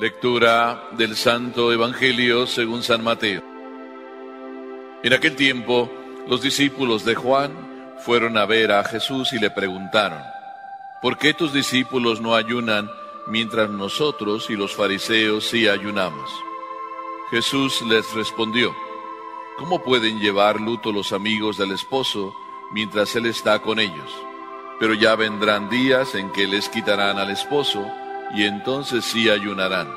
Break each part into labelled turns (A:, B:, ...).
A: Lectura del Santo Evangelio según San Mateo. En aquel tiempo, los discípulos de Juan fueron a ver a Jesús y le preguntaron: ¿por qué tus discípulos no ayunan mientras nosotros y los fariseos sí ayunamos? Jesús les respondió: ¿cómo pueden llevar luto los amigos del esposo mientras él está con ellos? Pero ya vendrán días en que les quitarán al esposo, y entonces sí ayunarán.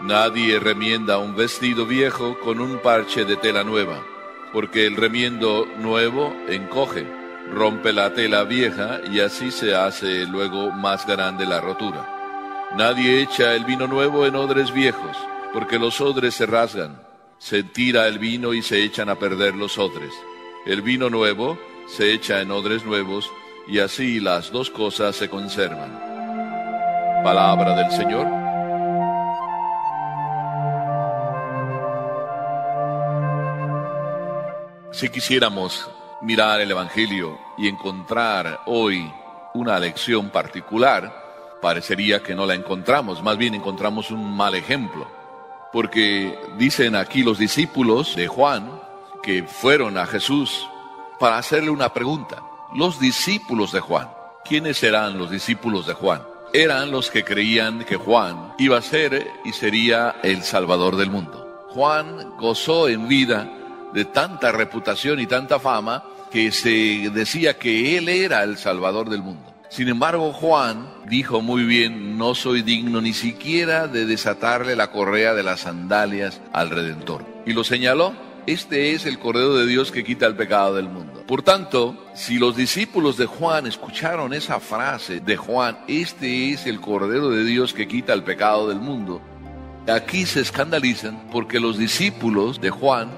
A: Nadie remienda un vestido viejo con un parche de tela nueva, porque el remiendo nuevo encoge, rompe la tela vieja, y así se hace luego más grande la rotura. Nadie echa el vino nuevo en odres viejos, porque los odres se rasgan. Se tira el vino y se echan a perder los odres. El vino nuevo se echa en odres nuevos, y así las dos cosas se conservan. Palabra del Señor. Si quisiéramos mirar el Evangelio y encontrar hoy una lección particular, parecería que no la encontramos, más bien encontramos un mal ejemplo. Porque dicen aquí los discípulos de Juan que fueron a Jesús para hacerle una pregunta. Los discípulos de Juan. ¿Quiénes eran los discípulos de Juan? Eran los que creían que Juan iba a ser y sería el Salvador del mundo. Juan gozó en vida de tanta reputación y tanta fama que se decía que él era el Salvador del mundo. Sin embargo, Juan dijo muy bien: no soy digno ni siquiera de desatarle la correa de las sandalias al Redentor. Y lo señaló: este es el Cordero de Dios que quita el pecado del mundo. Por tanto, si los discípulos de Juan escucharon esa frase de Juan, este es el Cordero de Dios que quita el pecado del mundo, aquí se escandalizan porque los discípulos de Juan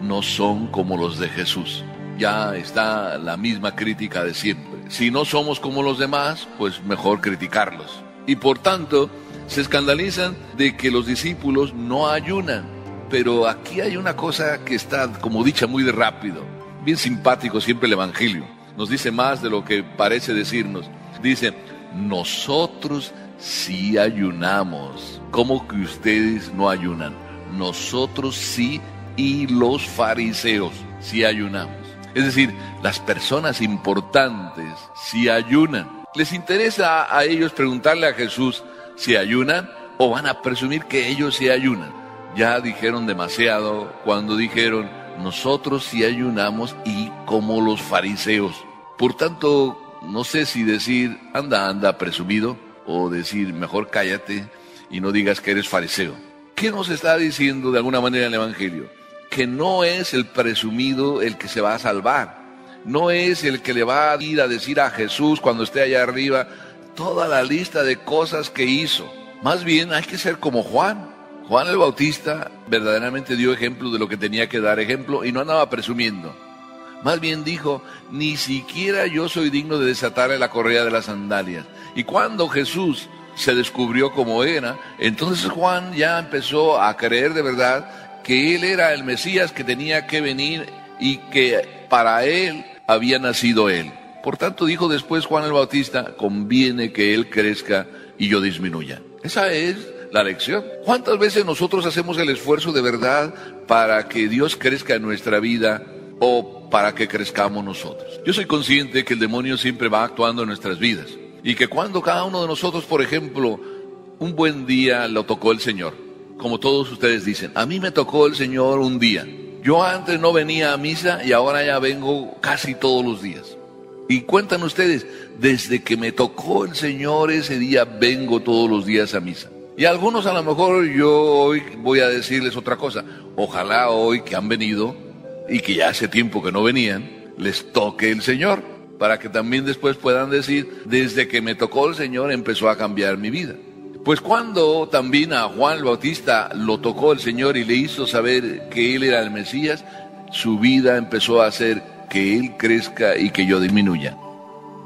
A: no son como los de Jesús. Ya está la misma crítica de siempre. Si no somos como los demás, pues mejor criticarlos. Y por tanto, se escandalizan de que los discípulos no ayunan. Pero aquí hay una cosa que está como dicha muy de rápido. Bien simpático siempre el Evangelio. Nos dice más de lo que parece decirnos. Dice: nosotros sí ayunamos. ¿Cómo que ustedes no ayunan? Nosotros sí, y los fariseos sí ayunamos. Es decir, las personas importantes sí ayunan. ¿Les interesa a ellos preguntarle a Jesús si ayunan, o van a presumir que ellos sí ayunan? Ya dijeron demasiado cuando dijeron: nosotros sí ayunamos y como los fariseos. Por tanto, no sé si decir anda presumido, o decir mejor cállate y no digas que eres fariseo. ¿Qué nos está diciendo de alguna manera el Evangelio? Que no es el presumido el que se va a salvar. No es el que le va a ir a decir a Jesús cuando esté allá arriba toda la lista de cosas que hizo. Más bien hay que ser como Juan. Juan el Bautista verdaderamente dio ejemplo de lo que tenía que dar ejemplo y no andaba presumiendo. Más bien dijo: ni siquiera yo soy digno de desatarle la correa de las sandalias. Y cuando Jesús se descubrió como era, entonces Juan ya empezó a creer de verdad que él era el Mesías que tenía que venir y que para él había nacido él. Por tanto, dijo después Juan el Bautista: conviene que él crezca y yo disminuya. Esa es la lección. ¿Cuántas veces nosotros hacemos el esfuerzo de verdad para que Dios crezca en nuestra vida o para que crezcamos nosotros? Yo soy consciente que el demonio siempre va actuando en nuestras vidas y que cuando cada uno de nosotros, por ejemplo, un buen día lo tocó el Señor, como todos ustedes dicen: a mí me tocó el Señor un día. Yo antes no venía a misa y ahora ya vengo casi todos los días. Y cuentan ustedes, desde que me tocó el Señor ese día vengo todos los días a misa. Y algunos a lo mejor yo hoy voy a decirles otra cosa. Ojalá hoy que han venido y que ya hace tiempo que no venían, les toque el Señor, para que también después puedan decir: desde que me tocó el Señor empezó a cambiar mi vida. Pues cuando también a Juan el Bautista lo tocó el Señor y le hizo saber que él era el Mesías, su vida empezó a hacer que él crezca y que yo disminuya.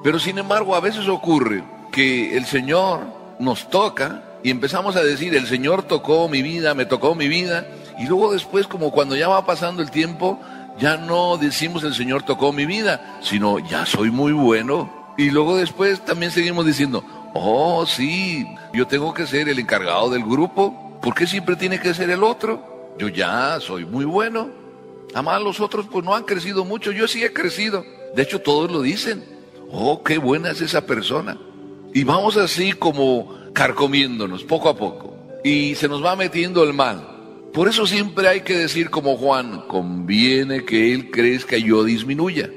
A: Pero sin embargo, a veces ocurre que el Señor nos toca y empezamos a decir: el Señor tocó mi vida, me tocó mi vida, y luego después, como cuando ya va pasando el tiempo, ya no decimos el Señor tocó mi vida, sino ya soy muy bueno, Y luego después también seguimos diciendo, oh sí, yo tengo que ser el encargado del grupo. ¿Por qué siempre tiene que ser el otro? Yo ya soy muy bueno. Además los otros pues no han crecido mucho, yo sí he crecido. De hecho todos lo dicen. Oh, qué buena es esa persona. Y vamos así como carcomiéndonos poco a poco. Y se nos va metiendo el mal. Por eso siempre hay que decir como Juan, conviene que él crezca y yo disminuya.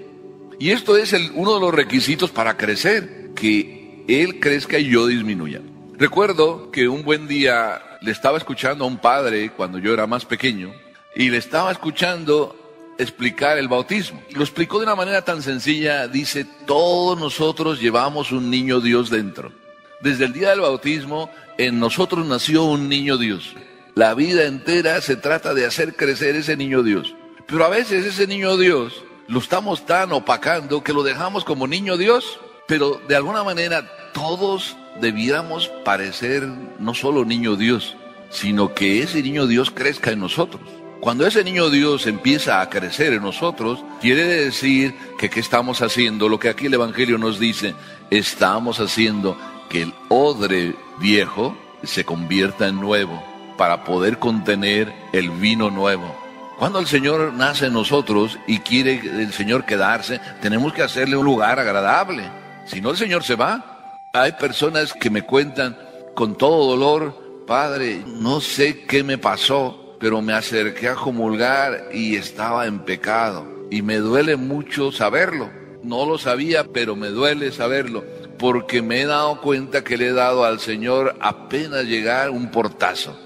A: Y esto es uno de los requisitos para crecer, que él crezca y yo disminuya. Recuerdo que un buen día le estaba escuchando a un padre cuando yo era más pequeño y le estaba escuchando explicar el bautismo. Lo explicó de una manera tan sencilla, dice, todos nosotros llevamos un niño Dios dentro. Desde el día del bautismo, en nosotros nació un niño Dios. La vida entera se trata de hacer crecer ese niño Dios. Pero a veces ese niño Dios lo estamos tan opacando que lo dejamos como niño Dios, pero de alguna manera todos debiéramos parecer no solo niño Dios, sino que ese niño Dios crezca en nosotros. Cuando ese niño Dios empieza a crecer en nosotros, quiere decir que ¿qué estamos haciendo? Lo que aquí el Evangelio nos dice, estamos haciendo que el odre viejo se convierta en nuevo para poder contener el vino nuevo. Cuando el Señor nace en nosotros y quiere el Señor quedarse, tenemos que hacerle un lugar agradable. Si no, el Señor se va. Hay personas que me cuentan con todo dolor, Padre, no sé qué me pasó, pero me acerqué a comulgar y estaba en pecado. Y me duele mucho saberlo. No lo sabía, pero me duele saberlo, porque me he dado cuenta que le he dado al Señor apenas llegar un portazo.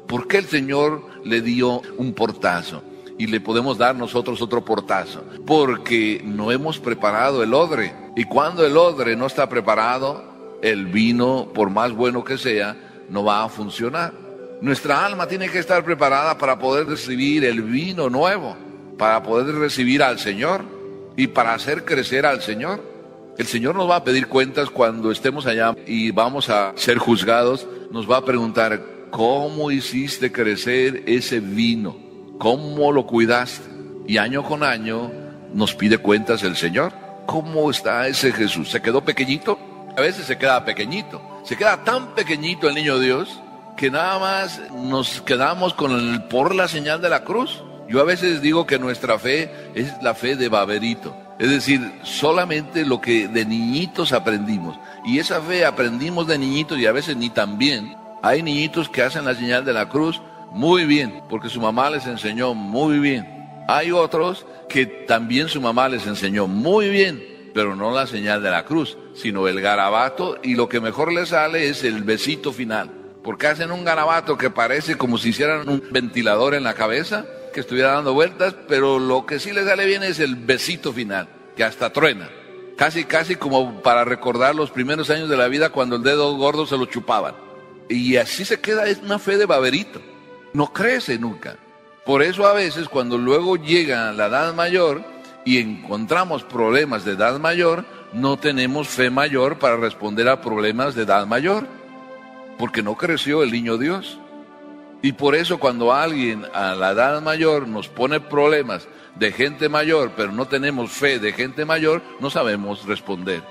A: ¿Por qué el Señor le dio un portazo y le podemos dar nosotros otro portazo? Porque no hemos preparado el odre. Y cuando el odre no está preparado, el vino, por más bueno que sea, no va a funcionar. Nuestra alma tiene que estar preparada para poder recibir el vino nuevo, para poder recibir al Señor y para hacer crecer al Señor. El Señor nos va a pedir cuentas cuando estemos allá y vamos a ser juzgados. Nos va a preguntar, ¿cómo hiciste crecer ese vino? ¿Cómo lo cuidaste? Y año con año nos pide cuentas el Señor. ¿Cómo está ese Jesús? ¿Se quedó pequeñito? A veces se queda pequeñito. Se queda tan pequeñito el niño Dios que nada más nos quedamos por la señal de la cruz. Yo a veces digo que nuestra fe es la fe de baberito. Es decir, solamente lo que de niñitos aprendimos. Y esa fe aprendimos de niñitos y a veces ni tan bien. Hay niñitos que hacen la señal de la cruz muy bien, porque su mamá les enseñó muy bien. Hay otros que también su mamá les enseñó muy bien, pero no la señal de la cruz, sino el garabato, y lo que mejor les sale es el besito final. Porque hacen un garabato que parece como si hicieran un ventilador en la cabeza, que estuviera dando vueltas, pero lo que sí les sale bien es el besito final, que hasta truena. Casi como para recordar los primeros años de la vida cuando el dedo gordo se lo chupaban. Y así se queda, es una fe de baberito. No crece nunca. Por eso a veces cuando luego llega la edad mayor y encontramos problemas de edad mayor, no tenemos fe mayor para responder a problemas de edad mayor. Porque no creció el niño Dios. Y por eso cuando alguien a la edad mayor nos pone problemas de gente mayor, pero no tenemos fe de gente mayor, no sabemos responder.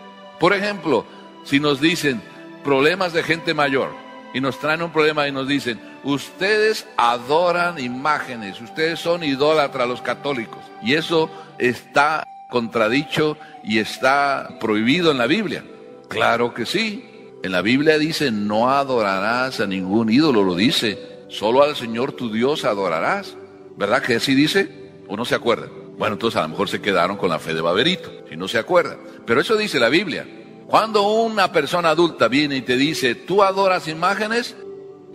A: Por ejemplo, si nos dicen problemas de gente mayor, y nos traen un problema y nos dicen, ustedes adoran imágenes, ustedes son idólatras los católicos. Y eso está contradicho y está prohibido en la Biblia. Claro que sí. En la Biblia dice, no adorarás a ningún ídolo, lo dice. Solo al Señor tu Dios adorarás. ¿Verdad que así dice? ¿O no se acuerdan? Bueno, entonces a lo mejor se quedaron con la fe de baberito, si no se acuerdan. Pero eso dice la Biblia. Cuando una persona adulta viene y te dice, ¿tú adoras imágenes?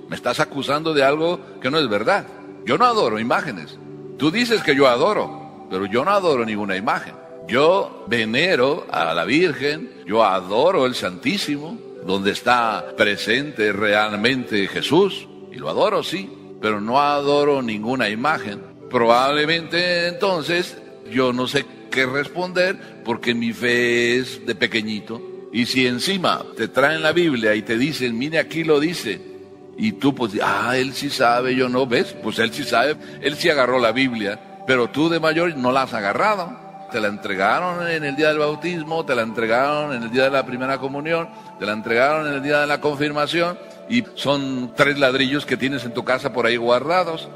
A: Me estás acusando de algo que no es verdad. Yo no adoro imágenes. Tú dices que yo adoro, pero yo no adoro ninguna imagen. Yo venero a la Virgen, yo adoro el Santísimo, donde está presente realmente Jesús, y lo adoro, sí, pero no adoro ninguna imagen. Probablemente entonces yo no sé qué responder porque mi fe es de pequeñito. Y si encima te traen la Biblia y te dicen, mire aquí lo dice, y tú pues, él sí sabe, yo no, ¿ves? Pues él sí sabe, él sí agarró la Biblia, pero tú de mayor no la has agarrado. Te la entregaron en el día del bautismo, te la entregaron en el día de la primera comunión, te la entregaron en el día de la confirmación, y son 3 ladrillos que tienes en tu casa por ahí guardados,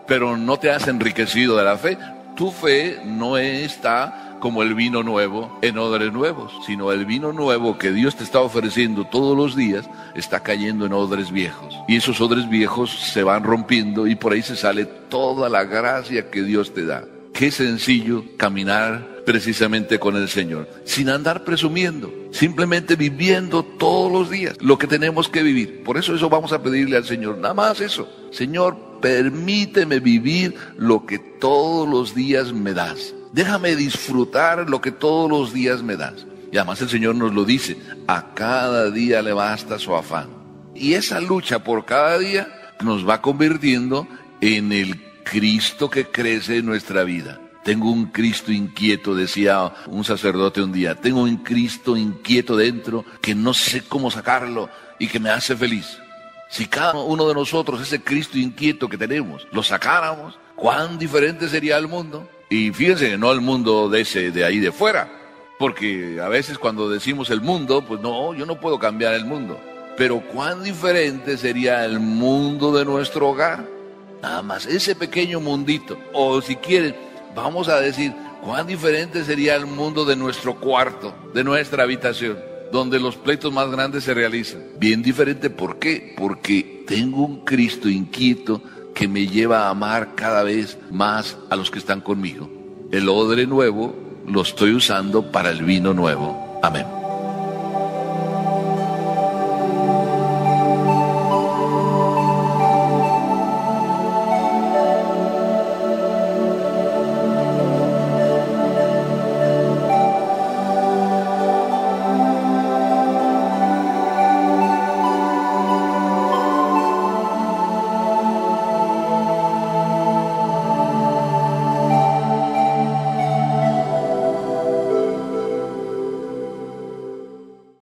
A: pero no te has enriquecido de la fe. Tu fe no está como el vino nuevo en odres nuevos, sino el vino nuevo que Dios te está ofreciendo todos los días está cayendo en odres viejos. Y esos odres viejos se van rompiendo y por ahí se sale toda la gracia que Dios te da. Qué sencillo caminar precisamente con el Señor, sin andar presumiendo, simplemente viviendo todos los días lo que tenemos que vivir. Por eso vamos a pedirle al Señor, nada más eso. Señor, permíteme vivir lo que todos los días me das. Déjame disfrutar lo que todos los días me das. Y además el Señor nos lo dice, a cada día le basta su afán. Y esa lucha por cada día nos va convirtiendo en el Cristo que crece en nuestra vida. Tengo un Cristo inquieto, decía un sacerdote un día. Tengo un Cristo inquieto dentro que no sé cómo sacarlo y que me hace feliz. Si cada uno de nosotros, ese Cristo inquieto que tenemos, lo sacáramos, ¿cuán diferente sería el mundo? Y fíjense, no el mundo de ahí de fuera, porque a veces cuando decimos el mundo, pues no, yo no puedo cambiar el mundo. Pero ¿cuán diferente sería el mundo de nuestro hogar? Nada más, ese pequeño mundito. O si quieren, vamos a decir, ¿cuán diferente sería el mundo de nuestro cuarto, de nuestra habitación, donde los pleitos más grandes se realizan? Bien diferente, ¿por qué? Porque tengo un Cristo inquieto que me lleva a amar cada vez más a los que están conmigo. El odre nuevo lo estoy usando para el vino nuevo. Amén.